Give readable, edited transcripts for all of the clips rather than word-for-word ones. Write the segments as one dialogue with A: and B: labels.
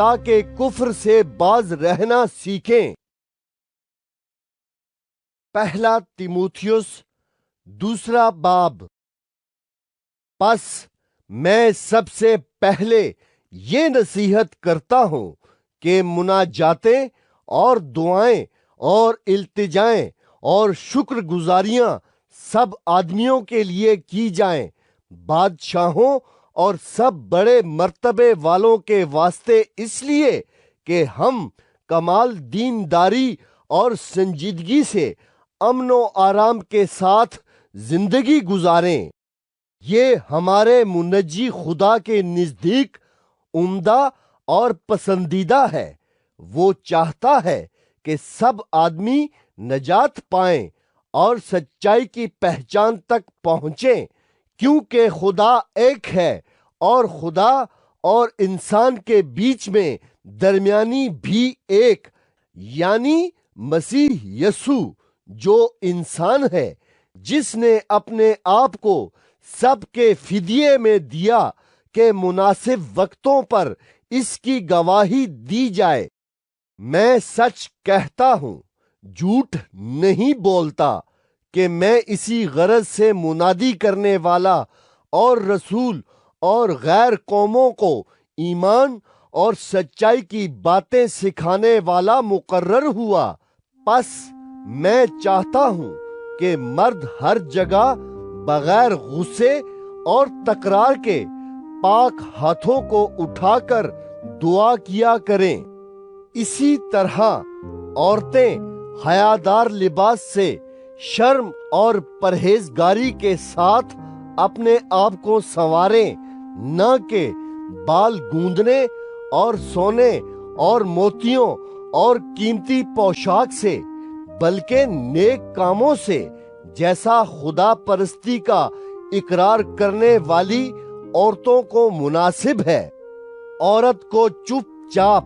A: تاکہ کفر سے باز رہنا سیکھیں۔ پہلا تیموتھیوس دوسرا باب۔ پس میں سب سے پہلے یہ نصیحت کرتا ہوں کہ مناجاتیں اور دعائیں اور التجائیں اور شکر گزاریاں سب آدمیوں کے لیے کی جائیں، بادشاہوں اور سب بڑے مرتبے والوں کے واسطے، اس لیے کہ ہم کمال دینداری اور سنجیدگی سے امن و آرام کے ساتھ زندگی گزاریں۔ یہ ہمارے منجی خدا کے نزدیک عمدہ اور پسندیدہ ہے۔ وہ چاہتا ہے کہ سب آدمی نجات پائیں اور سچائی کی پہچان تک پہنچیں، کیونکہ خدا ایک ہے اور خدا اور انسان کے بیچ میں درمیانی بھی ایک، یعنی مسیح یسوع جو انسان ہے، جس نے اپنے آپ کو سب کے فدیے میں دیا کہ مناسب وقتوں پر اس کی گواہی دی جائے۔ میں سچ کہتا ہوں، جھوٹ نہیں بولتا، کہ میں اسی غرض سے منادی کرنے والا اور رسول اور غیر قوموں کو ایمان اور سچائی کی باتیں سکھانے والا مقرر ہوا۔ پس میں چاہتا ہوں کہ مرد ہر جگہ بغیر غصے اور تکرار کے پاک ہاتھوں کو اٹھا کر دعا کیا کریں۔ اسی طرح عورتیں حیادار لباس سے شرم اور پرہیزگاری کے ساتھ اپنے آپ کو سنواریں، نہ کہ بال گوندنے اور سونے اور موتیوں اور قیمتی پوشاک سے، بلکہ نیک کاموں سے، جیسا خدا پرستی کا اقرار کرنے والی عورتوں کو مناسب ہے۔ عورت کو چپ چاپ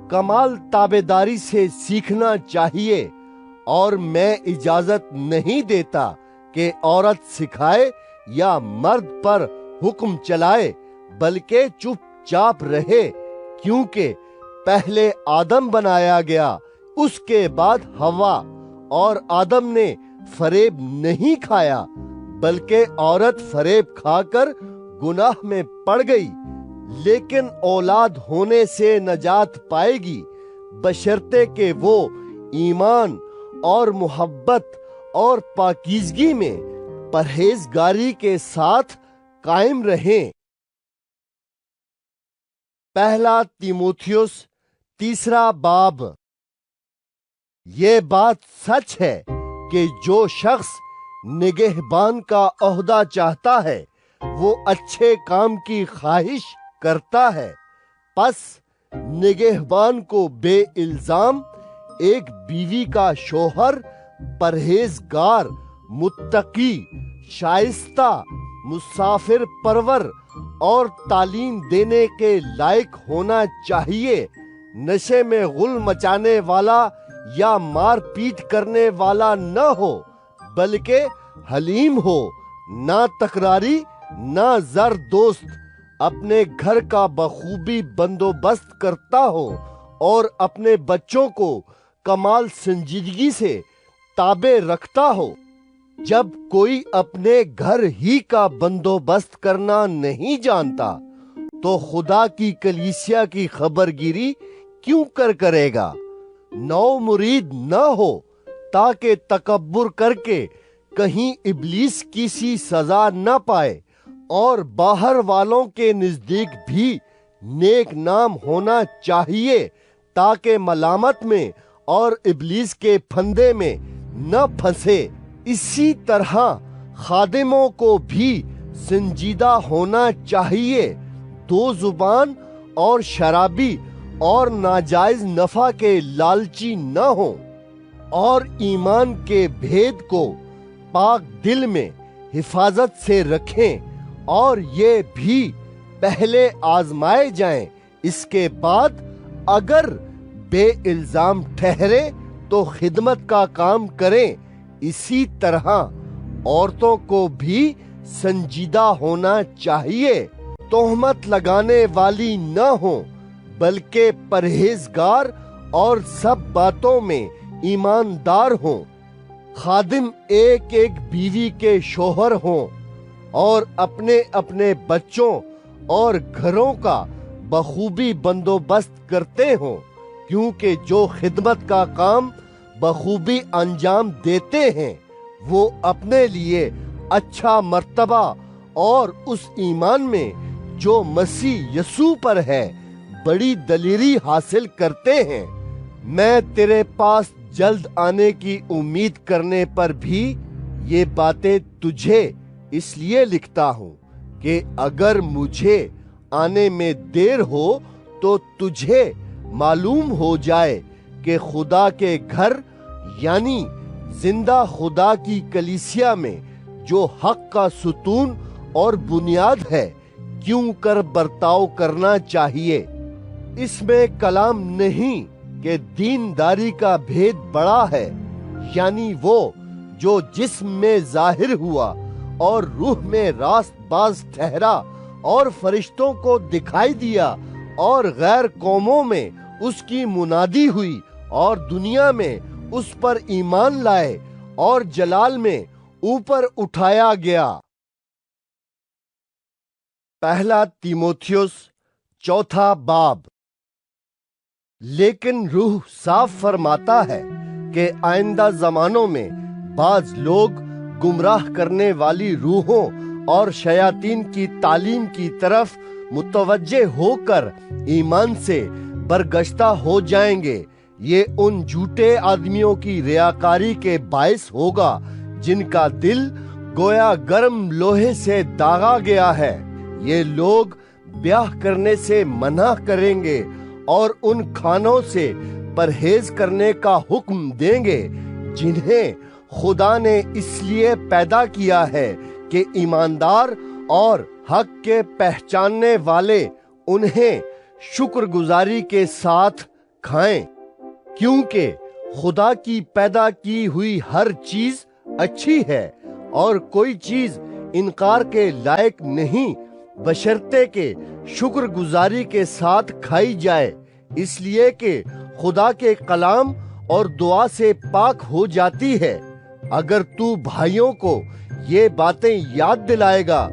A: کمال تابعداری سے سیکھنا چاہیے، اور میں اجازت نہیں دیتا کہ عورت سکھائے یا مرد پر حکم چلائے، بلکہ چپ چاپ رہے، کیونکہ پہلے آدم بنایا گیا، اس کے بعد حوا، اور آدم نے فریب نہیں کھایا، بلکہ عورت فریب کھا کر گناہ میں پڑ گئی، لیکن اولاد ہونے سے نجات پائے گی، بشرطے کہ وہ ایمان اور محبت اور پاکیزگی میں پرہیزگاری کے ساتھ قائم رہیں۔ پہلا تیموتھیوس تیسرا باب۔ یہ بات سچ ہے کہ جو شخص نگہبان کا عہدہ چاہتا ہے وہ اچھے کام کی خواہش کرتا ہے۔ پس نگہبان کو بے الزام ایک بیوی کا شوہر، پرہیزگار، متقی، شائستہ، مسافر پرور اور تعلیم دینے کے لائق ہونا چاہیے، نشے میں غل مچانے والا یا مار پیٹ کرنے والا نہ ہو، بلکہ حلیم ہو، نہ تکراری، نہ زر دوست، اپنے گھر کا بخوبی بندوبست کرتا ہو اور اپنے بچوں کو کمال سنجیدگی سے تابع رکھتا ہو۔ جب کوئی اپنے گھر ہی کا بندوبست کرنا نہیں جانتا تو خدا کی کلیسیا کی خبرگیری کیوں کرے گا؟ نو مرید نہ ہو تاکہ تکبر کر کے کہیں ابلیس کی سی سزا نہ پائے، اور باہر والوں کے نزدیک بھی نیک نام ہونا چاہیے، تاکہ ملامت میں اور ابلیس کے پھندے میں نہ پھنسے۔ اسی طرح خادموں کو بھی سنجیدہ ہونا چاہیے، دو زبان اور شرابی اور ناجائز نفع کے لالچی نہ ہوں، اور ایمان کے بھید کو پاک دل میں حفاظت سے رکھیں، اور یہ بھی پہلے آزمائے جائیں، اس کے بعد اگر بے الزام ٹھہرے تو خدمت کا کام کریں۔ اسی طرح عورتوں کو بھی سنجیدہ ہونا چاہیے، تہمت لگانے والی نہ ہوں، بلکہ پرہیزگار اور سب باتوں میں ایماندار ہوں۔ خادم ایک ایک بیوی کے شوہر ہوں اور اپنے اپنے بچوں اور گھروں کا بخوبی بندوبست کرتے ہوں، کیونکہ جو خدمت کا کام بخوبی انجام دیتے ہیں وہ اپنے لیے اچھا مرتبہ اور اس ایمان میں جو مسیح یسوع پر ہے بڑی دلیری حاصل کرتے ہیں۔ میں تیرے پاس جلد آنے کی امید کرنے پر بھی یہ باتیں تجھے اس لیے لکھتا ہوں کہ اگر مجھے آنے میں دیر ہو تو تجھے معلوم ہو جائے کہ خدا کے گھر یعنی زندہ خدا کی کلیسیا میں جو حق کا ستون اور بنیاد ہے کیوں کر برتاؤ کرنا چاہیے۔ اس میں کلام نہیں کہ دینداری کا بھید بڑا ہے، یعنی وہ جو جسم میں ظاہر ہوا اور روح میں راست باز ٹھہرا اور فرشتوں کو دکھائی دیا اور غیر قوموں میں اس کی منادی ہوئی اور دنیا میں اس پر ایمان لائے اور جلال میں اوپر اٹھایا گیا۔ پہلا تیموتھیوس چوتھا باب۔ لیکن روح صاف فرماتا ہے کہ آئندہ زمانوں میں بعض لوگ گمراہ کرنے والی روحوں اور شیاطین کی تعلیم کی طرف متوجہ ہو کر ایمان سے برگشتہ ہو جائیں گے۔ یہ ان جھوٹے آدمیوں کی ریاکاری کے باعث ہوگا جن کا دل گویا گرم لوہے سے داغا گیا ہے۔ یہ لوگ بیاہ کرنے سے منع کریں گے اور ان کھانوں سے پرہیز کرنے کا حکم دیں گے جنہیں خدا نے اس لیے پیدا کیا ہے کہ ایماندار اور حق کے پہچاننے والے انہیں شکر گزاری کے ساتھ کھائیں، کیونکہ خدا کی پیدا کی ہوئی ہر چیز اچھی ہے اور کوئی چیز انکار کے لائق نہیں بشرطے کہ شکر گزاری کے ساتھ کھائی جائے، اس لیے کہ خدا کے کلام اور دعا سے پاک ہو جاتی ہے۔ اگر تو بھائیوں کو یہ باتیں یاد دلائے گا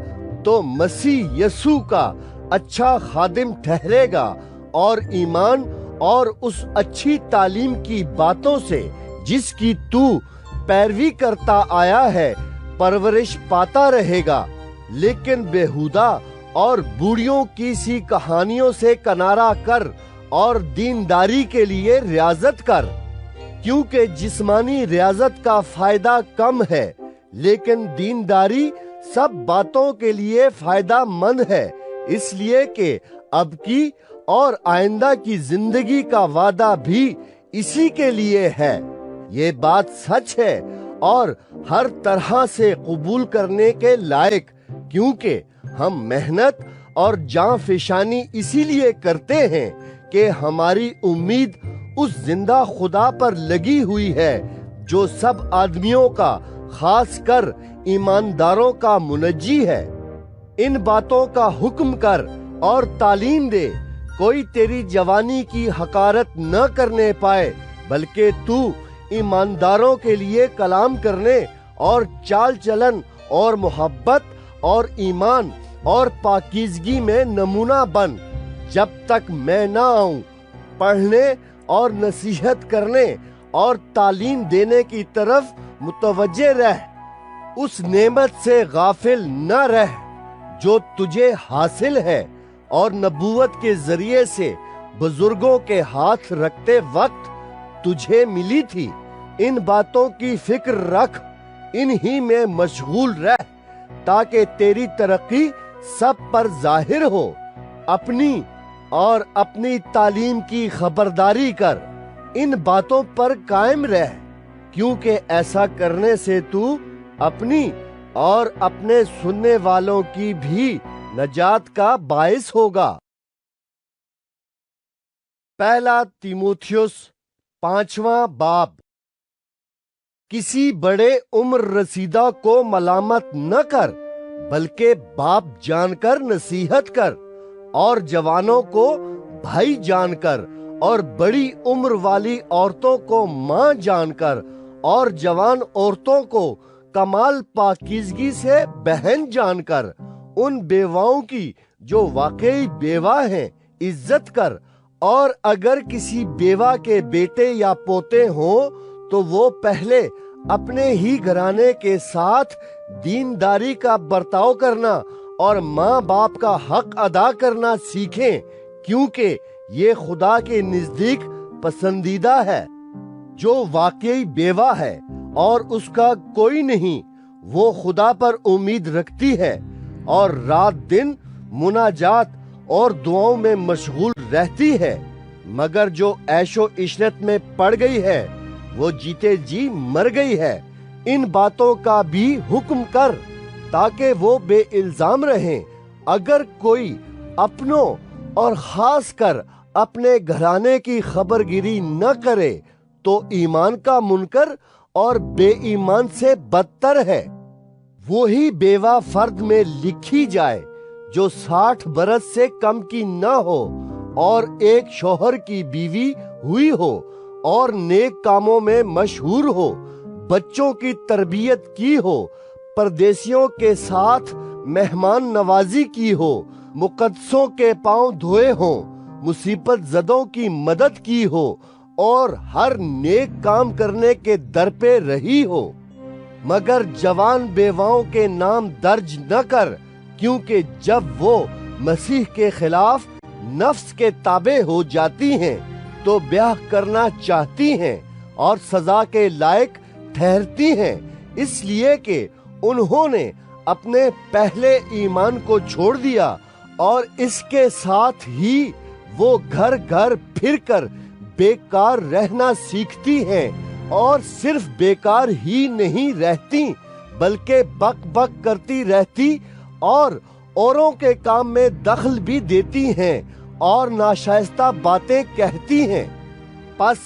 A: تو مسیح یسوع کا اچھا خادم ٹھہرے گا اور ایمان اور اس اچھی تعلیم کی باتوں سے جس کی تو پیروی کرتا آیا ہے پرورش پاتا رہے گا۔ لیکن بیہودہ اور بوڑھیوں کی سی کہانیوں سے کنارہ کر اور دینداری کے لیے ریاضت کر، کیونکہ جسمانی ریاضت کا فائدہ کم ہے لیکن دینداری سب باتوں کے لیے فائدہ مند ہے، اس لیے کہ اب کی اور آئندہ کی زندگی کا وعدہ بھی اسی کے لیے ہے۔ یہ بات سچ ہے اور ہر طرح سے قبول کرنے کے لائق، کیونکہ ہم محنت اور جاں فشانی اسی لیے کرتے ہیں کہ ہماری امید اس زندہ خدا پر لگی ہوئی ہے جو سب آدمیوں کا خاص کر ایمانداروں کا منجی ہے۔ ان باتوں کا حکم کر اور تعلیم دے، کوئی تیری جوانی کی حقارت نہ کرنے پائے، بلکہ تو ایمانداروں کے لیے کلام کرنے اور چال چلن اور محبت اور ایمان اور پاکیزگی میں نمونہ بن۔ جب تک میں نہ آؤں، پڑھنے اور نصیحت کرنے اور تعلیم دینے کی طرف متوجہ رہ۔ اس نعمت سے غافل نہ رہ جو تجھے حاصل ہے اور نبوت کے ذریعے سے بزرگوں کے ہاتھ رکھتے وقت تجھے ملی تھی۔ ان باتوں کی فکر رکھ، انہی میں مشغول رہ تاکہ تیری ترقی سب پر ظاہر ہو۔ اپنی اور اپنی تعلیم کی خبرداری کر، ان باتوں پر قائم رہ، کیونکہ ایسا کرنے سے تو اپنی اور اپنے سننے والوں کی بھی نجات کا باعث ہوگا۔ پہلا تیموتھیوس پانچواں باب۔ کسی بڑے عمر رسیدہ کو ملامت نہ کر، بلکہ باپ جان کر نصیحت کر، اور جوانوں کو بھائی جان کر اور بڑی عمر والی عورتوں کو ماں جان کر اور جوان عورتوں کو کمال پاکیزگی سے بہن جان کر ان بیواؤں کی جو واقعی بیوہ ہیں عزت کر، اور اگر کسی بیوہ کے بیٹے یا پوتے ہوں تو وہ پہلے اپنے ہی گھرانے کے ساتھ دینداری کا برتاؤ کرنا اور ماں باپ کا حق ادا کرنا سیکھیں، کیونکہ یہ خدا کے نزدیک پسندیدہ ہے۔ جو واقعی بیوہ ہے اور اس کا کوئی نہیں، وہ خدا پر امید رکھتی ہے اور رات دن مناجات اور دعاؤں میں مشغول رہتی ہے، مگر جو عیش و عشرت میں پڑ گئی ہے وہ جیتے جی مر گئی ہے۔ ان باتوں کا بھی حکم کر تاکہ وہ بے الزام رہیں۔ اگر کوئی اپنوں اور خاص کر اپنے گھرانے کی خبرگیری نہ کرے تو ایمان کا منکر اور بے ایمان سے بدتر ہے۔ وہی بیوہ فرد میں لکھی جائے جو 60 برس سے کم کی نہ ہو اور ایک شوہر کی بیوی ہوئی ہو اور نیک کاموں میں مشہور ہو، بچوں کی تربیت کی ہو، پردیسیوں کے ساتھ مہمان نوازی کی ہو، مقدسوں کے پاؤں دھوئے ہوں، مصیبت زدوں کی مدد کی ہو اور ہر نیک کام کرنے کے در پہ رہی ہو۔ مگر جوان بیواؤں کے نام درج نہ کر، کیونکہ جب وہ مسیح کے خلاف نفس کے تابع ہو جاتی ہیں تو بیاہ کرنا چاہتی ہیں اور سزا کے لائق ٹھہرتی ہیں، اس لیے کہ انہوں نے اپنے پہلے ایمان کو چھوڑ دیا، اور اس کے ساتھ ہی وہ گھر گھر پھر کر بیکار رہنا سیکھتی ہیں، اور صرف بیکار ہی نہیں رہتی بلکہ بک بک کرتی رہتی اور اوروں کے کام میں دخل بھی دیتی ہیں اور ناشائستہ باتیں کہتی ہیں۔ پس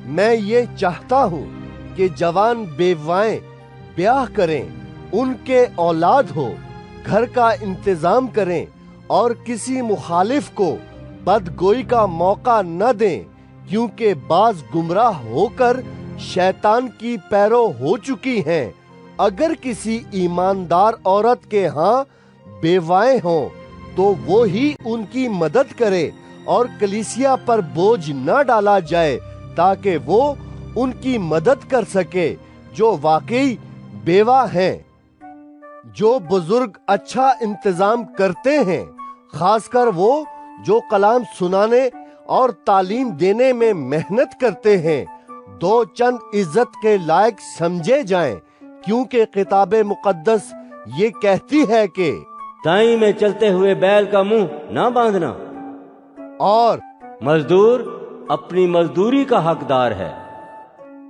A: میں یہ چاہتا ہوں کہ جوان بیوائیں بیاہ کریں، ان کے اولاد ہو، گھر کا انتظام کریں اور کسی مخالف کو بدگوئی کا موقع نہ دیں، کیونکہ بعض گمراہ ہو کر شیطان کی پیرو ہو چکی ہیں۔ اگر کسی ایماندار عورت کے ہاں بیوائیں ہوں تو وہ ہی ان کی مدد کرے اور کلیسیا پر بوجھ نہ ڈالا جائے تاکہ وہ ان کی مدد کر سکے جو واقعی بیوہ ہیں۔ جو بزرگ اچھا انتظام کرتے ہیں، خاص کر وہ جو کلام سنانے اور تعلیم دینے میں محنت کرتے ہیں، دو چند عزت کے لائق سمجھے جائیں، کیونکہ کتاب مقدس یہ کہتی ہے کہ
B: دائیں میں چلتے ہوئے بیل کا منہ نہ باندھنا،
A: اور
B: مزدور اپنی مزدوری کا حقدار ہے۔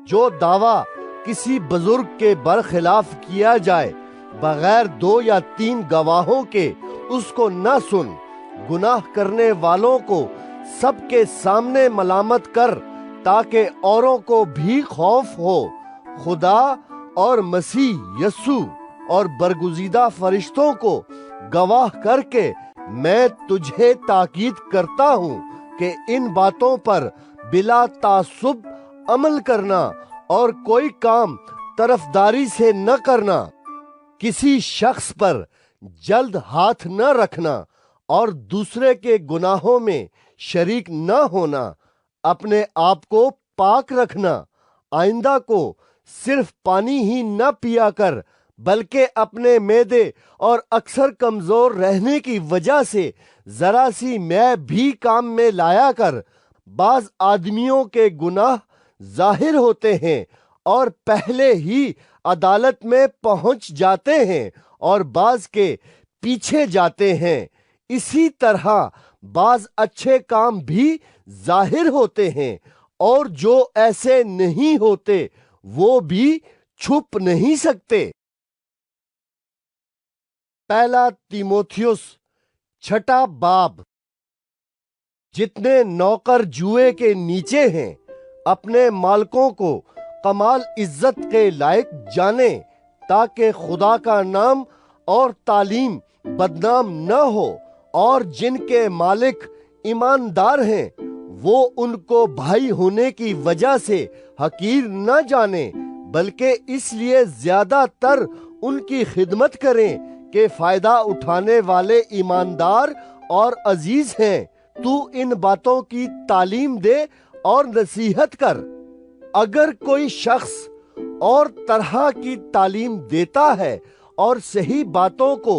A: جو دعویٰ کسی بزرگ کے برخلاف کیا جائے بغیر 2 یا 3 گواہوں کے اس کو نہ سن۔ گناہ کرنے والوں کو سب کے سامنے ملامت کر تاکہ اوروں کو بھی خوف ہو۔ خدا اور مسیح یسوع اور برگزیدہ فرشتوں کو گواہ کر کے میں تجھے تاکید کرتا ہوں کہ ان باتوں پر بلا تعصب عمل کرنا اور کوئی کام طرفداری سے نہ کرنا، کسی شخص پر جلد ہاتھ نہ رکھنا اور دوسرے کے گناہوں میں شریک نہ ہونا، اپنے آپ کو پاک رکھنا۔ آئندہ کو صرف پانی ہی نہ پیا کر بلکہ اپنے معدے اور اکثر کمزور رہنے کی وجہ سے ذرا سی مے بھی کام میں لایا کر۔ بعض آدمیوں کے گناہ ظاہر ہوتے ہیں اور پہلے ہی عدالت میں پہنچ جاتے ہیں، اور بعض کے پیچھے جاتے ہیں۔ اسی طرح بعض اچھے کام بھی ظاہر ہوتے ہیں، اور جو ایسے نہیں ہوتے وہ بھی چھپ نہیں سکتے۔ پہلا تیموتھیوس 6 باب۔ جتنے نوکر جوئے کے نیچے ہیں اپنے مالکوں کو کمال عزت کے لائق جانیں، تاکہ خدا کا نام اور تعلیم بدنام نہ ہو، اور جن کے مالک ایماندار ہیں وہ ان کو بھائی ہونے کی وجہ سے حقیر نہ جانیں، بلکہ اس لیے زیادہ تر ان کی خدمت کریں کہ فائدہ اٹھانے والے ایماندار اور عزیز ہیں۔ تو ان باتوں کی تعلیم دے اور نصیحت کر۔ اگر کوئی شخص اور طرح کی تعلیم دیتا ہے اور صحیح باتوں کو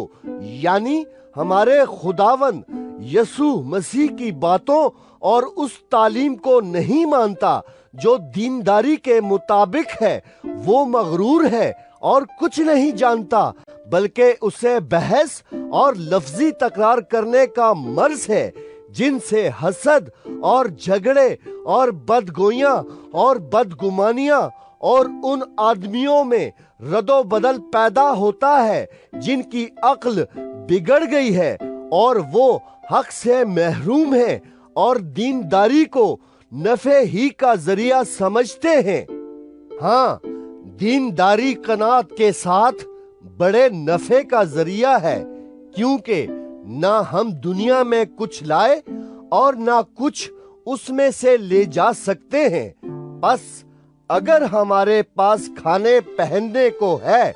A: یعنی ہمارے خداوند یسوع مسیح کی باتوں اور اس تعلیم کو نہیں مانتا جو دینداری کے مطابق ہے، وہ مغرور ہے اور کچھ نہیں جانتا، بلکہ اسے بحث اور لفظی تکرار کرنے کا مرض ہے، جن سے حسد اور جھگڑے اور بدگوئیاں اور بدگمانیاں اور ان آدمیوں میں رد و بدل پیدا ہوتا ہے جن کی عقل بگڑ گئی ہے اور وہ حق سے محروم ہیں اور دینداری کو نفع ہی کا ذریعہ سمجھتے ہیں۔ ہاں، دینداری قناعت کے ساتھ بڑے نفع کا ذریعہ ہے، کیونکہ نہ ہم دنیا میں کچھ لائے اور نہ کچھ اس میں سے لے جا سکتے ہیں۔ بس اگر ہمارے پاس کھانے پہننے کو ہے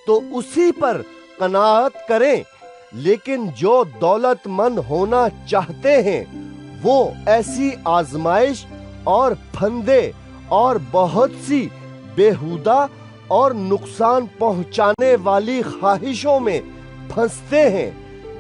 A: تو اسی پر قناعت کریں، لیکن جو دولت مند ہونا چاہتے ہیں وہ ایسی آزمائش اور پھندے اور بہت سی بیہودہ اور نقصان پہنچانے والی خواہشوں میں پھنستے ہیں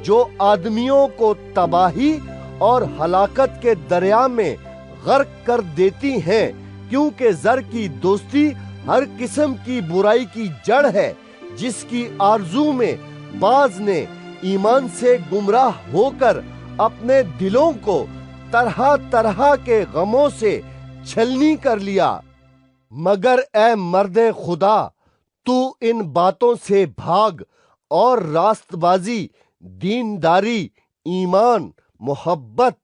A: جو آدمیوں کو تباہی اور ہلاکت کے دریا میں غرق کر دیتی ہیں، کیونکہ زر کی دوستی ہر قسم کی برائی کی جڑ ہے، جس کی آرزو میں بعض نے ایمان سے گمراہ ہو کر اپنے دلوں کو طرح طرح کے غموں سے چھلنی کر لیا۔ مگر اے مرد خدا، تو ان باتوں سے بھاگ اور راست بازی، دینداری، ایمان، محبت،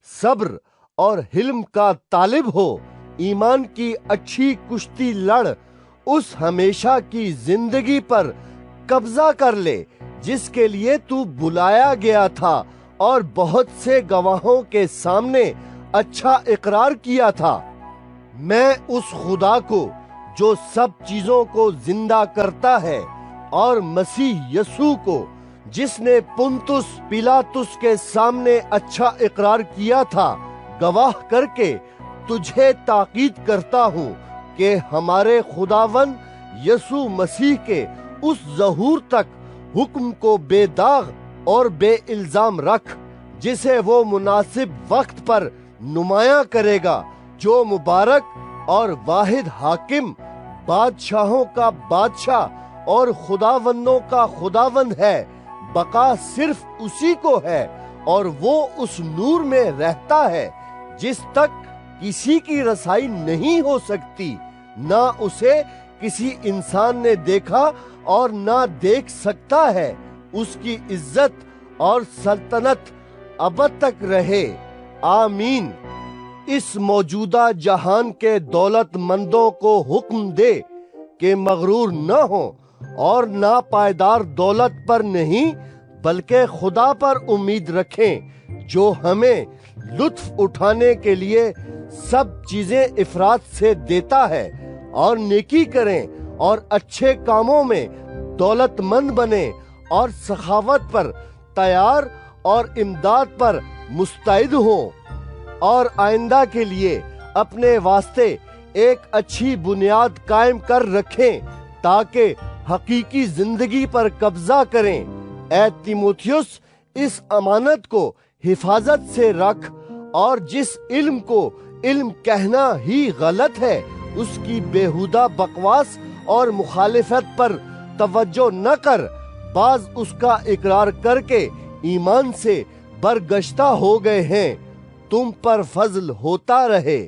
A: صبر اور حلم کا طالب ہو۔ ایمان کی اچھی کشتی لڑ، اس ہمیشہ کی زندگی پر قبضہ کر لے جس کے لیے تو بلایا گیا تھا اور بہت سے گواہوں کے سامنے اچھا اقرار کیا تھا۔ میں اس خدا کو جو سب چیزوں کو زندہ کرتا ہے اور مسیح یسوع کو جس نے پنتس پیلاطس کے سامنے اچھا اقرار کیا تھا گواہ کر کے تجھے تاکید کرتا ہوں کہ ہمارے خداوند یسوع مسیح کے اس ظہور تک حکم کو بے داغ اور بے الزام رکھ، جسے وہ مناسب وقت پر نمایاں کرے گا، جو مبارک اور واحد حاکم، بادشاہوں کا بادشاہ اور خداوندوں کا خداوند ہے۔ بقا صرف اسی کو ہے اور وہ اس نور میں رہتا ہے جس تک کسی کی رسائی نہیں ہو سکتی، نہ اسے کسی انسان نے دیکھا اور نہ دیکھ سکتا ہے۔ اس کی عزت اور سلطنت ابد تک رہے، آمین۔ اس موجودہ جہان کے دولت مندوں کو حکم دے کہ مغرور نہ ہوں اور ناپائیدار دولت پر نہیں بلکہ خدا پر امید رکھیں، جو ہمیں لطف اٹھانے کے لیے سب چیزیں افراط سے دیتا ہے، اور نیکی کریں اور اچھے کاموں میں دولت مند بنیں اور سخاوت پر تیار اور امداد پر مستعد ہوں، اور آئندہ کے لیے اپنے واسطے ایک اچھی بنیاد قائم کر رکھیں تاکہ حقیقی زندگی پر قبضہ کریں۔ اے تیموتھیوس، اس امانت کو حفاظت سے رکھ، اور جس علم کو علم کہنا ہی غلط ہے اس کی بیہودہ بکواس اور مخالفت پر توجہ نہ کر، بعض اس کا اقرار کر کے ایمان سے برگشتہ ہو گئے ہیں۔ تم پر فضل ہوتا رہے۔